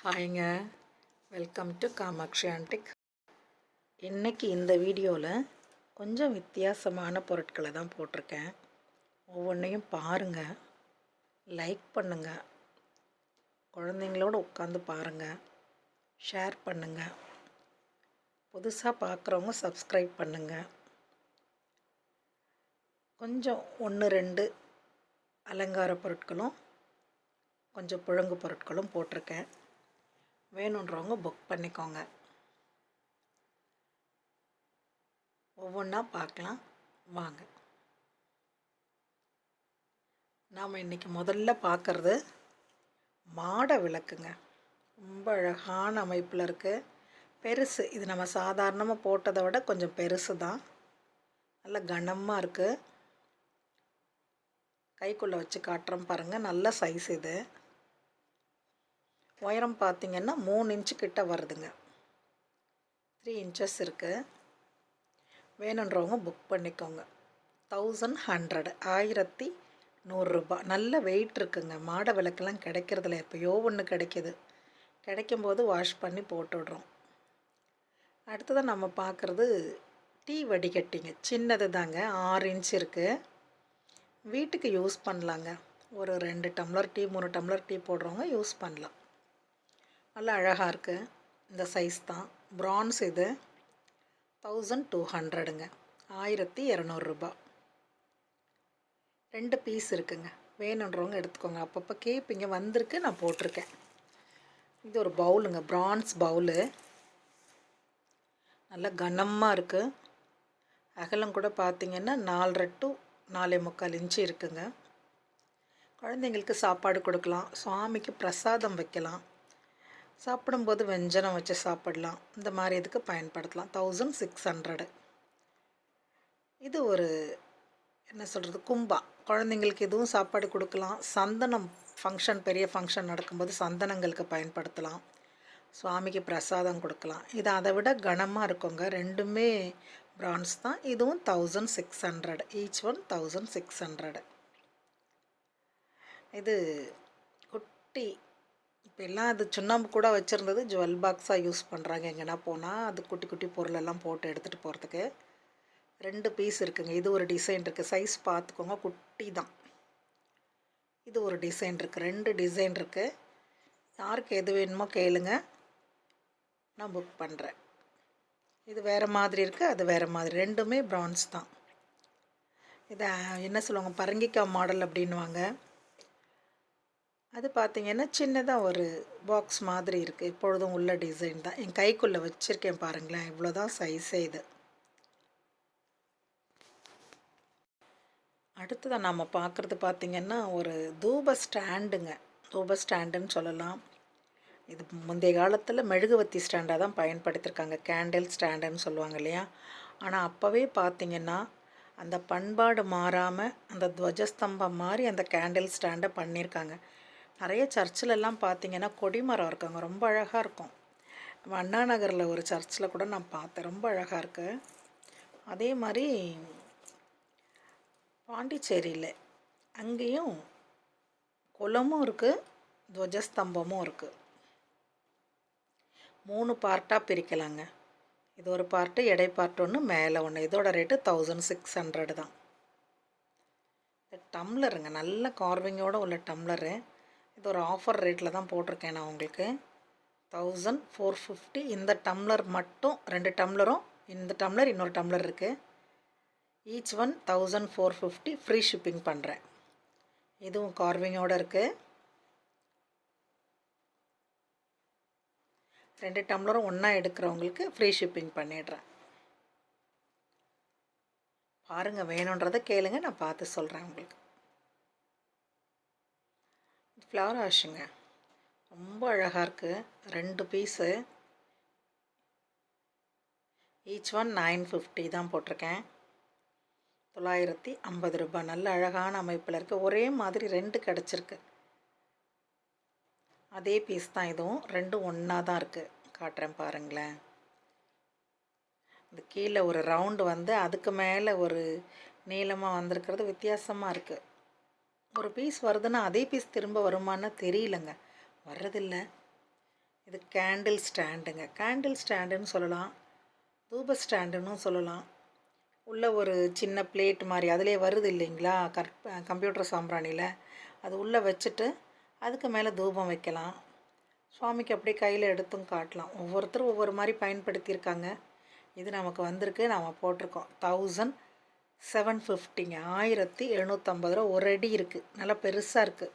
ஹாய்ங்க, welcome to Kamakshi antique. இன்றைக்கி இந்த வீடியோவில் கொஞ்சம் வித்தியாசமான பொருட்களை தான் போட்டிருக்கேன். ஒவ்வொன்றையும் பாருங்கள், லைக் பண்ணுங்கள், குழந்தைங்களோடு உட்காந்து பாருங்கள், ஷேர் பண்ணுங்கள், புதுசாக பார்க்குறவங்க சப்ஸ்கிரைப் பண்ணுங்கள். கொஞ்சம் 1-2 அலங்கார பொருட்களும் கொஞ்சம் புழங்கு பொருட்களும் போட்டிருக்கேன். வேணுன்றவங்க புக் பண்ணிக்கோங்க. ஒவ்வொன்றா பார்க்கலாம் வாங்க. நாம் இன்றைக்கி முதல்ல பார்க்குறது மாட விளக்குங்க. ரொம்ப அழகான அமைப்பில் இருக்குது. பெருசு. இது நம்ம சாதாரணமாக போட்டதை விட கொஞ்சம் பெருசு தான். நல்ல கனமாக இருக்குது. கைக்குள்ளே வச்சு காட்டுறோம் பாருங்கள். நல்ல சைஸ் இது. உயரம் பார்த்திங்கன்னா 3 இன்ச்சு கிட்ட வருதுங்க. 3 இன்ச்சஸ் இருக்குது. வேணுன்றவங்க புக் பண்ணிக்கோங்க. 1100 ரூபா. நல்ல வெயிட் இருக்குங்க. மாட விளக்கெல்லாம் கிடைக்கிறதில்ல, எப்போயோ ஒன்று கிடைக்கிது. கிடைக்கும்போது வாஷ் பண்ணி போட்டுடுறோம். அடுத்ததான் நம்ம பார்க்குறது டீ வடிகட்டிங்க. சின்னது தாங்க, 6 இன்ச் இருக்குது. வீட்டுக்கு யூஸ் பண்ணலாங்க. ஒரு 2 டம்ளர் டீ 3 டம்ளர் டீ போடுறவங்க யூஸ் பண்ணலாம். நல்லா அழகாக இருக்குது. இந்த சைஸ் தான். ப்ரான்ஸ் இது. 1200ங்க. 1200 ரூபா. 2 பீஸ் இருக்குங்க. வேணுன்றவங்க எடுத்துக்கோங்க. அப்பப்போ கேட்பீங்க, வந்திருக்கு, நான் போட்டிருக்கேன். இது ஒரு பவுலுங்க, ப்ரான்ஸ் பவுலு. நல்லா கனமாக இருக்குது. அகலம் கூட பார்த்திங்கன்னா 4.5 to 4.25 இன்ச்சு இருக்குங்க. குழந்தைங்களுக்கு சாப்பாடு கொடுக்கலாம், சுவாமிக்கு பிரசாதம் வைக்கலாம், சாப்பிடும்போது வெஞ்சனம் வச்சு சாப்பிடலாம். இந்த மாதிரி இதுக்கு பயன்படுத்தலாம். 1600. இது ஒரு என்ன சொல்கிறது, கும்பா. குழந்தைங்களுக்கு இதுவும் சாப்பாடு கொடுக்கலாம். சந்தனம் ஃபங்க்ஷன், பெரிய ஃபங்க்ஷன் நடக்கும்போது சந்தனங்களுக்கு பயன்படுத்தலாம். சுவாமிக்கு பிரசாதம் கொடுக்கலாம். இது அதை விட கனமாக இருக்குங்க. ரெண்டுமே பிரான்ஸ் தான். இதுவும் 1600. Each one 1600. இது குட்டி. இப்போ எல்லாம் அது சுண்ணாம்பு கூட வச்சுருந்தது ஜுவல் பாக்ஸாக யூஸ் பண்ணுறாங்க. எங்கன்னா போனால் அது குட்டி குட்டி பொருளெல்லாம் போட்டு எடுத்துகிட்டு போகிறதுக்கு. 2 பீஸ் இருக்குங்க. இது ஒரு டிசைன் இருக்குது. சைஸ் பார்த்துக்கோங்க, குட்டி தான். இது ஒரு டிசைன் இருக்குது. 2 டிசைன் இருக்குது. யாருக்கு எது வேணுமோ கேளுங்க, நான் புக் பண்ணுறேன். இது வேறு மாதிரி இருக்குது, அது வேறு மாதிரி. ரெண்டுமே ப்ரான்ஸ் தான். இதை என்ன சொல்லுவாங்க, பரங்கிக்காய் மாடல் அப்படின்வாங்க. அது பார்த்திங்கன்னா சின்னதாக ஒரு பாக்ஸ் மாதிரி இருக்குது. எப்பொழுதும் உள்ள டிசைன் தான். என் கைக்குள்ளே வச்சுருக்கேன் பாருங்களேன். இவ்வளோ தான் சைஸே இது. அடுத்ததான் நாம் பார்க்குறது பார்த்திங்கன்னா ஒரு தூப ஸ்டாண்டுங்க. தூப ஸ்டாண்டுன்னு சொல்லலாம். இது முந்தைய காலத்தில் மெழுகுவத்தி ஸ்டாண்டாக தான் பயன்படுத்தியிருக்காங்க. கேண்டில் ஸ்டாண்டுன்னு சொல்லுவாங்க இல்லையா. ஆனால் அப்போவே பார்த்திங்கன்னா அந்த பண்பாடு மாறாமல் அந்த துவஜஸ்தம்பம் மாதிரி அந்த கேண்டில் ஸ்டாண்டை பண்ணியிருக்காங்க. நிறைய சர்ச்சிலெல்லாம் பார்த்திங்கன்னா கொடிமரம் இருக்காங்க. ரொம்ப அழகாக இருக்கும். நம்ம அண்ணா நகரில் ஒரு சர்ச்சில் கூட நான் பார்த்தேன். ரொம்ப அழகாக இருக்குது. அதே மாதிரி பாண்டிச்சேரியில் அங்கேயும் குளமும் இருக்குது, துவஜஸ்தம்பமும் இருக்குது. 3 பார்ட்டாக பிரிக்கலாங்க. இது ஒரு பார்ட்டு, எடை பார்ட் ஒன்று, மேலே ஒன்று. இதோட ரேட்டு 1600 தான். டம்ளருங்க, நல்ல கார்விங்கோடு உள்ள டம்ளரு. இது ஒரு ஆஃபர் ரேட்டில் தான் போட்டிருக்கேன் நான் உங்களுக்கு. 1450. இந்த டம்ளர் மட்டும் 2 டம்ளரும், இந்த டம்ளர் இன்னொரு டம்ளர் இருக்குது. Each one 1450. ஃப்ரீ ஷிப்பிங் பண்ணுறேன். இதுவும் கார்விங்கோடு இருக்குது. 2 டம்ளரும் ஒன்றா எடுக்கிறவங்களுக்கு ஃப்ரீ ஷிப்பிங் பண்ணிடுறேன். பாருங்கள், வேணுன்றதை கேளுங்க, நான் பார்த்து சொல்கிறேன் உங்களுக்கு. ஃப்ளவர் வாஷுங்க. ரொம்ப அழகாக இருக்குது. 2 பீஸு. ஈச் ஒன் 950 தான் போட்டிருக்கேன். 950 ரூபா. நல்ல அழகான அமைப்பில் இருக்குது. ஒரே மாதிரி 2 கிடச்சிருக்கு. அதே பீஸ் தான் இதுவும். 2 ஒன்றா தான் இருக்குது. காட்டுறேன் பாருங்களேன். இது கீழே ஒரு ரவுண்டு வந்து அதுக்கு மேலே ஒரு நீளமாக வந்திருக்கிறது வித்தியாசமாக இருக்குது. ஒரு பீஸ் வருதுன்னா அதே பீஸ் திரும்ப வருமானு தெரியலங்க. வர்றதில்லை. இது கேண்டில் ஸ்டாண்டுங்க. கேண்டில் ஸ்டாண்டுன்னு சொல்லலாம், தூப ஸ்டாண்டுன்னு சொல்லலாம். உள்ள ஒரு சின்ன பிளேட் மாதிரி அதிலே வருது இல்லைங்களா, கம்ப்யூட்டர் சாம்பிராணியில். அது உள்ளே வச்சுட்டு அதுக்கு மேலே தூபம் வைக்கலாம். சுவாமிக்கு அப்படியே கையில் எடுத்தும் காட்டலாம். ஒவ்வொருத்தரும் ஒவ்வொரு மாதிரி பயன்படுத்தியிருக்காங்க. இது நமக்கு வந்திருக்கு, நாம் போட்டிருக்கோம். 1750ங்க. 1750 ரூபா. ஒரு அடி இருக்குது, நல்லா பெருசாக இருக்குது,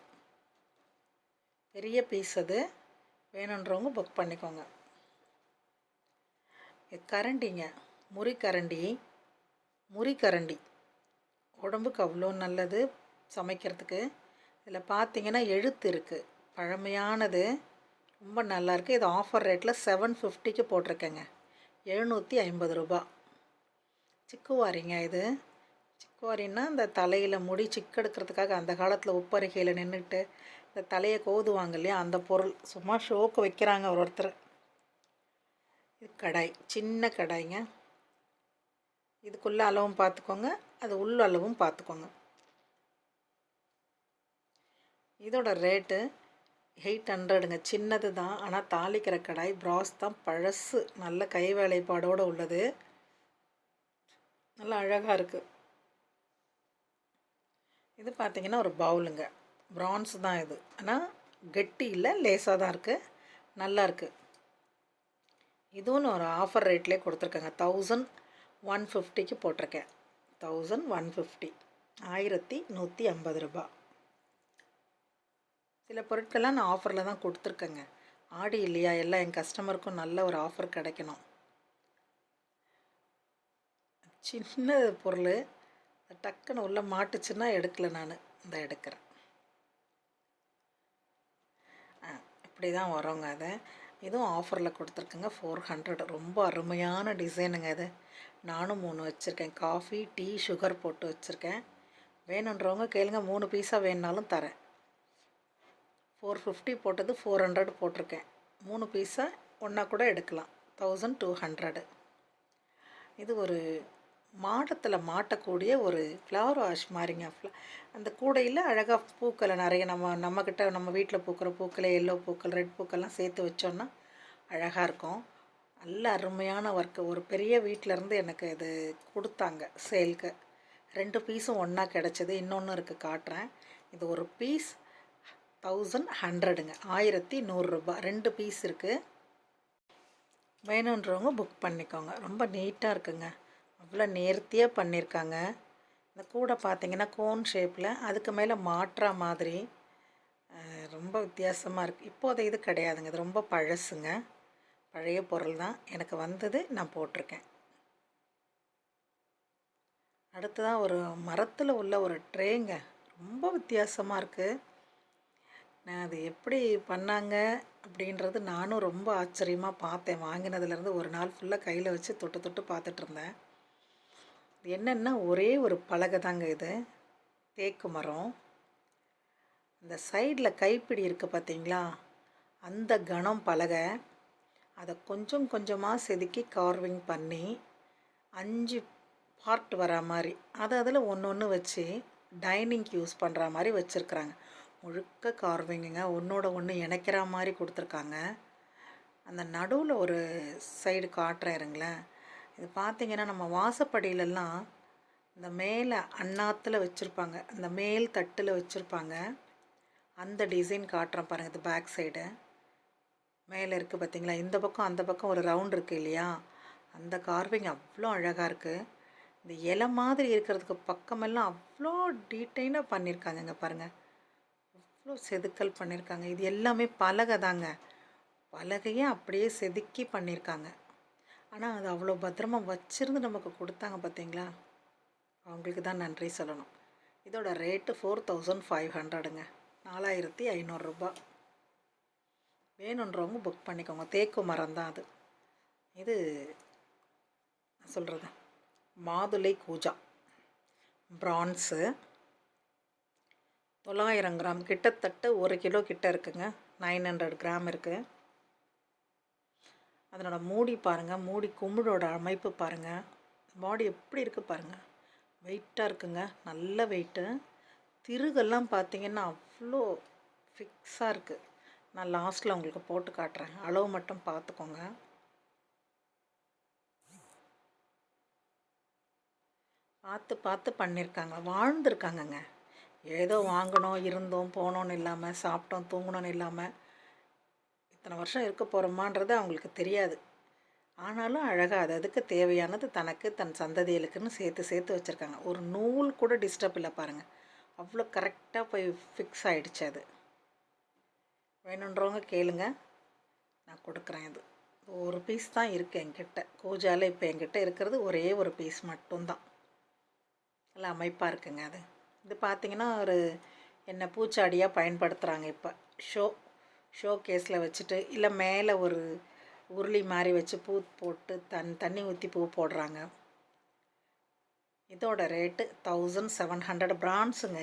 பெரிய பீஸ். அது வேணுன்றவங்க புக் பண்ணிக்கோங்க. கரண்டிங்க, முறிக்கரண்டி உடம்புக்கு அவ்வளோ நல்லது, சமைக்கிறதுக்கு. இதில் பார்த்தீங்கன்னா எழுத்து இருக்குது, பழமையானது, ரொம்ப நல்லாயிருக்கு. இது ஆஃபர் ரேட்டில் 750க்கு போட்டிருக்கேங்க. 750 ரூபா. சிக்குவாரிங்க. இது சிக்குவாரின்னா இந்த தலையில் முடி சிக்கெடுக்கிறதுக்காக அந்த காலத்தில் உப்பரிகையில் நின்றுட்டு இந்த தலையை கோதுவாங்க இல்லையா, அந்த பொருள். சும்மா ஷோக்கு வைக்கிறாங்க ஒருத்தர். இது கடாய், சின்ன கடாய்ங்க. இதுக்குள்ளே அளவும் பார்த்துக்கோங்க, அது உள்ள அளவும் பார்த்துக்கோங்க. இதோட ரேட்டு 800ங்க. சின்னது தான், ஆனால் தாளிக்கிற கடாய். பிராஸ் தான், பழசு, நல்ல கை வேலைப்பாடோடு உள்ளது, நல்லா அழகாக இருக்குது. இது பார்த்திங்கன்னா ஒரு பவுலுங்க, பிரான்ஸ் தான் இது. ஆனால் கெட்டி இல்லை, லேசாக தான் இருக்குது, நல்லா இருக்குது. இதுவும் ஒரு ஆஃபர் ரேட்லேயே கொடுத்துருக்கேங்க. 1150க்கு போட்டிருக்கேன். 1150, 1150 ரூபா. சில பொருட்கள்லாம் நான் ஆஃபரில் தான் கொடுத்துருக்கேங்க. ஆடி இல்லையா, எல்லாம் என் கஸ்டமருக்கும் நல்ல ஒரு ஆஃபர் கிடைக்கணும். சின்ன பொருள், டக்குன்னு உள்ளே மாட்டுச்சுன்னா எடுக்கலை, நான் இந்த எடுக்கிறேன். இப்படி தான் வரோங்க. அதை இதுவும் ஆஃபரில் கொடுத்துருக்குங்க. 400. ரொம்ப அருமையான டிசைனுங்க இது. நானும் 3 வச்சுருக்கேன். காஃபி, டீ, சுகர் போட்டு வச்சுருக்கேன். வேணுன்றவங்க கேளுங்க, 3 பீஸாக வேணுனாலும் தரேன். 450 போட்டது 400 போட்டிருக்கேன். 3 பீஸாக ஒன்றா கூட எடுக்கலாம். 1200. இது ஒரு மாடத்தில் மாட்டக்கூடிய ஒரு ஃப்ளவர் வாஷ் மாதிரிங்க. அந்த கூடையில் அழகாக பூக்களை நிறைய நம்மக்கிட்ட நம்ம வீட்டில் பூக்கிற பூக்களை, எல்லோ பூக்கள், ரெட் பூக்கள்லாம் சேர்த்து வச்சோன்னா அழகாக இருக்கும். நல்ல அருமையான ஒர்க்கு. ஒரு பெரிய வீட்டிலேருந்து எனக்கு இது கொடுத்தாங்க சேல்க்கு. 2 பீஸும் ஒன்றா கிடச்சிது. இன்னொன்று இருக்குது, காட்டுறேன். இது ஒரு பீஸ் 1100ங்க. 1100 ரூபா. 2 பீஸ் இருக்குது. வேணுன்றவங்க புக் பண்ணிக்கோங்க. ரொம்ப நீட்டாக இருக்குங்க, அவ்வளோ நேர்த்தியாக பண்ணியிருக்காங்க. இந்த கூடை பார்த்திங்கன்னா கோன் ஷேப்பில், அதுக்கு மேலே மாட்டுற மாதிரி ரொம்ப வித்தியாசமாக இருக்குது. இப்போது இது கிடையாதுங்க, இது ரொம்ப பழசுங்க, பழைய பொருள் தான். எனக்கு வந்தது, நான் போட்டிருக்கேன். அடுத்ததான் ஒரு மரத்தில் உள்ள ஒரு ட்ரேங்க, ரொம்ப வித்தியாசமாக இருக்குது. நான் அது எப்படி பண்ணாங்க அப்படின்றது நானும் ரொம்ப ஆச்சரியமாக பார்த்தேன். வாங்கினதுலேருந்து ஒரு நாள் ஃபுல்லாக கையில் வச்சு தொட்டு தொட்டு பார்த்துட்ருந்தேன். என்னென்னா ஒரே ஒரு பலகை தாங்க இது, தேக்கு மரம். இந்த சைடில் கைப்பிடி இருக்குது பார்த்தீங்களா, அந்த கணம் பலகை. அதை கொஞ்சம் கொஞ்சமாக செதுக்கி கார்விங் பண்ணி 5 பார்ட் வர மாதிரி, அதை அதில் ஒன்று ஒன்று வச்சு டைனிங்க்கு யூஸ் பண்ணுற மாதிரி வச்சுருக்குறாங்க. முழுக்க கார்விங்குங்க, ஒன்றோட ஒன்று இணைக்கிற மாதிரி கொடுத்துருக்காங்க. அந்த நடுவில் ஒரு சைடு காட்டுறேன் இருங்களேன். இது பார்த்திங்கன்னா நம்ம வாசப்படியிலெல்லாம் இந்த மேலே அண்ணாத்தில் வச்சுருப்பாங்க, அந்த மேல் தட்டில் வச்சுருப்பாங்க. அந்த டிசைன் காட்டுறேன் பாருங்கள். இது பேக் சைடு மேலே இருக்குது பார்த்திங்களா, இந்த பக்கம் அந்த பக்கம் ஒரு ரவுண்ட் இருக்குது இல்லையா, அந்த கார்விங் அவ்வளோ அழகாக இருக்குது. இந்த இலை மாதிரி இருக்கிறதுக்கு பக்கமெல்லாம் அவ்வளோ டீட்டெயிலாக பண்ணியிருக்காங்கங்க பாருங்கள், அவ்வளோ செதுக்கல் பண்ணியிருக்காங்க. இது எல்லாமே பலகை தாங்க, பலகையே அப்படியே செதுக்கி பண்ணியிருக்காங்க. ஆனால் அது அவ்வளோ பத்திரமாக வச்சுருந்து நமக்கு கொடுத்தாங்க பார்த்தீங்களா, அவங்களுக்கு தான் நன்றி சொல்லணும். இதோட ரேட்டு 4500ங்க. 4500 ரூபா. வேணுன்றவங்க புக் பண்ணிக்கோங்க. தேக்கு மரம் தான் அது. இது சொல்கிறது மாதுளை கூஜா, பிரான்ஸு, 900 கிராம், கிட்டத்தட்ட 1 கிலோ கிட்ட இருக்குங்க. 900 கிராம் இருக்குது. அதனோட மூடி பாருங்கள், மூடி குமிழோட அமைப்பு பாருங்கள், பாடி எப்படி இருக்குது பாருங்கள், வெயிட்டாக இருக்குங்க, நல்ல வெயிட்டு. திருகெல்லாம் பார்த்திங்கன்னா அவ்வளோ ஃபிக்ஸாக இருக்குது. நான் லாஸ்ட்டில் உங்களுக்கு போட்டு காட்டுறேன். அளவு மட்டும் பார்த்துக்கோங்க. பார்த்து பார்த்து பண்ணியிருக்காங்க, வாழ்ந்துருக்காங்கங்க. ஏதோ வாங்கினோம், இருந்தோம், போனோன்னு இல்லாமல், சாப்பிட்டோம், தூங்கினோன்னு இல்லாமல் இத்தனை வருஷம் இருக்க போகிறோமான்றது அவங்களுக்கு தெரியாது. ஆனாலும் அழகாக அது அதுக்கு தேவையானது தனக்கு தன் சந்ததிகளுக்குன்னு சேர்த்து சேர்த்து வச்சுருக்காங்க. ஒரு நூல் கூட டிஸ்டர்ப் இல்லை பாருங்கள். அவ்வளோ கரெக்டாக போய் ஃபிக்ஸ் ஆகிடுச்சு அது. வேணுன்றவங்க கேளுங்க, நான் கொடுக்குறேன். இது ஒரு பீஸ் தான் இருக்குது என்கிட்ட. கூஜாவில் இப்போ என்கிட்ட இருக்கிறது ஒரே ஒரு பீஸ் மட்டும்தான். நல்லா அமைப்பாக இருக்குங்க அது. இது பார்த்திங்கன்னா ஒரு என்ன பூச்சாடியாக பயன்படுத்துகிறாங்க இப்போ. ஷோ கேஸில் வச்சுட்டு, இல்லை மேலே ஒரு உருளி மாதிரி வச்சு பூ போட்டு தண்ணி ஊற்றி பூ போடுறாங்க. இதோட ரேட்டு 1700 பிரான்ஸுங்க.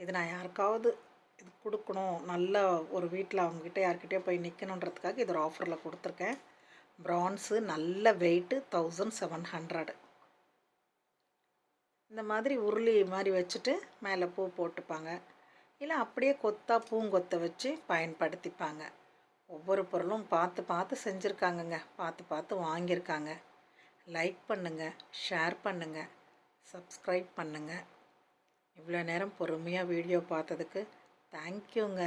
இது நான் யாருக்காவது இது கொடுக்கணும், நல்ல ஒரு வீட்டில் அவங்ககிட்ட யார்கிட்டயோ போய் நிற்கணுன்றதுக்காக இது ஒரு ஆஃபரில் கொடுத்துருக்கேன். பிரான்ஸு நல்ல வெயிட்டு 1700. இந்த மாதிரி உருளி மாதிரி வச்சுட்டு மேலே பூ போட்டுப்பாங்க, இல்லை அப்படியே பூங்கொத்தை வச்சு பயன்படுத்திப்பாங்க. ஒவ்வொரு பொருளும் பார்த்து பார்த்து செஞ்சுருக்காங்கங்க, பார்த்து பார்த்து வாங்கியிருக்காங்க. லைக் பண்ணுங்கள், ஷேர் பண்ணுங்கள், சப்ஸ்கிரைப் பண்ணுங்கள். இவ்வளோ நேரம் பொறுமையாக வீடியோ பார்த்ததுக்கு தேங்க்யூங்க.